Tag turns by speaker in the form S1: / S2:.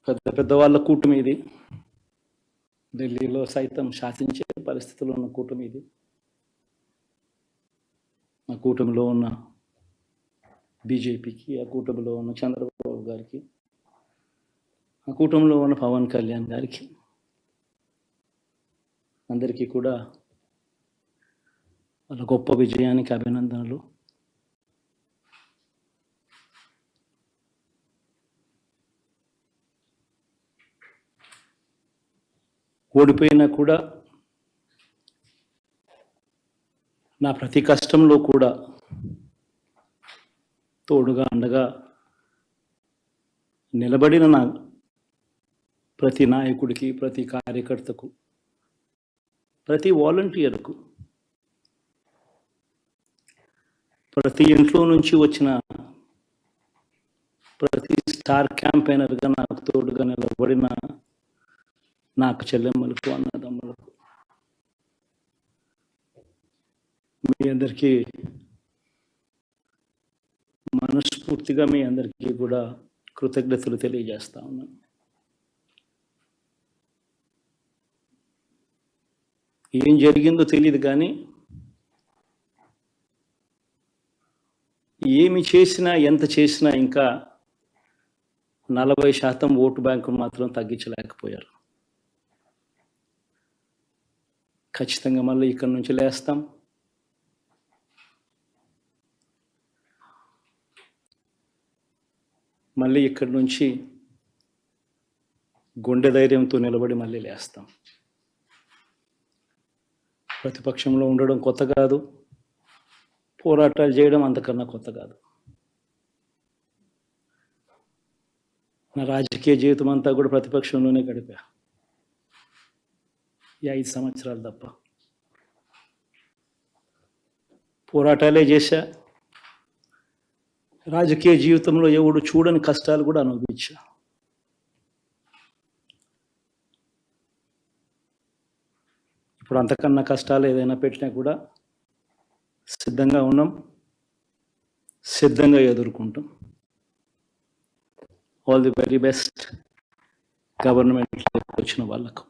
S1: పెద్ద పెద్ద వాళ్ళ కూటమి ఇది. ఢిల్లీలో సైతం శాసించే పరిస్థితుల్లో ఉన్న కూటమి ఇది. ఆ కూటమిలో ఉన్న బీజేపీకి, ఆ కూటమిలో ఉన్న చంద్రబాబు గారికి, ఆ కూటమిలో ఉన్న పవన్ కళ్యాణ్ గారికి, అందరికీ కూడా వాళ్ళ గొప్ప విజయానికి అభినందనలు. ఓడిపోయినా కూడా నా ప్రతి కష్టంలో కూడా తోడుగా అండగా నిలబడిన నా ప్రతి నాయకుడికి, ప్రతి కార్యకర్తకు, ప్రతి వాలంటీర్కు, ప్రతి ఇంట్లో నుంచి వచ్చిన ప్రతి స్టార్ క్యాంపెయినర్గా నాకు తోడుగా నిలబడిన నాకు చెల్లెమ్మలకు, అన్నదమ్ములకు, మీ అందరికీ మనస్ఫూర్తిగా మీ అందరికీ కూడా కృతజ్ఞతలు తెలియజేస్తా ఉన్నాను. ఏం జరిగిందో తెలియదు కానీ ఏమి చేసినా, ఎంత చేసినా ఇంకా 40% ఓటు బ్యాంకును మాత్రం తగ్గించలేకపోయారు. ఖచ్చితంగా మళ్ళీ ఇక్కడి నుంచి లేస్తాం. మళ్ళీ ఇక్కడి నుంచి గుండె ధైర్యంతో నిలబడి మళ్ళీ లేస్తాం. ప్రతిపక్షంలో ఉండడం కొత్త కాదు, పోరాటాలు చేయడం అంతకన్నా కొత్త కాదు. నా రాజకీయ జీవితం అంతా కూడా ప్రతిపక్షంలోనే గడిపా, ఈ 5 సంవత్సరాలు తప్ప. పోరాటాలే చేశా. రాజకీయ జీవితంలో ఎవడు చూడని కష్టాలు కూడా అనుభవించా. ఇప్పుడు అంతకన్నా కష్టాలు ఏదైనా పెట్టినా కూడా సిద్ధంగా ఉన్నాం, సిద్ధంగా ఎదుర్కొంటాం. All the very best government వచ్చిన వాళ్ళకు.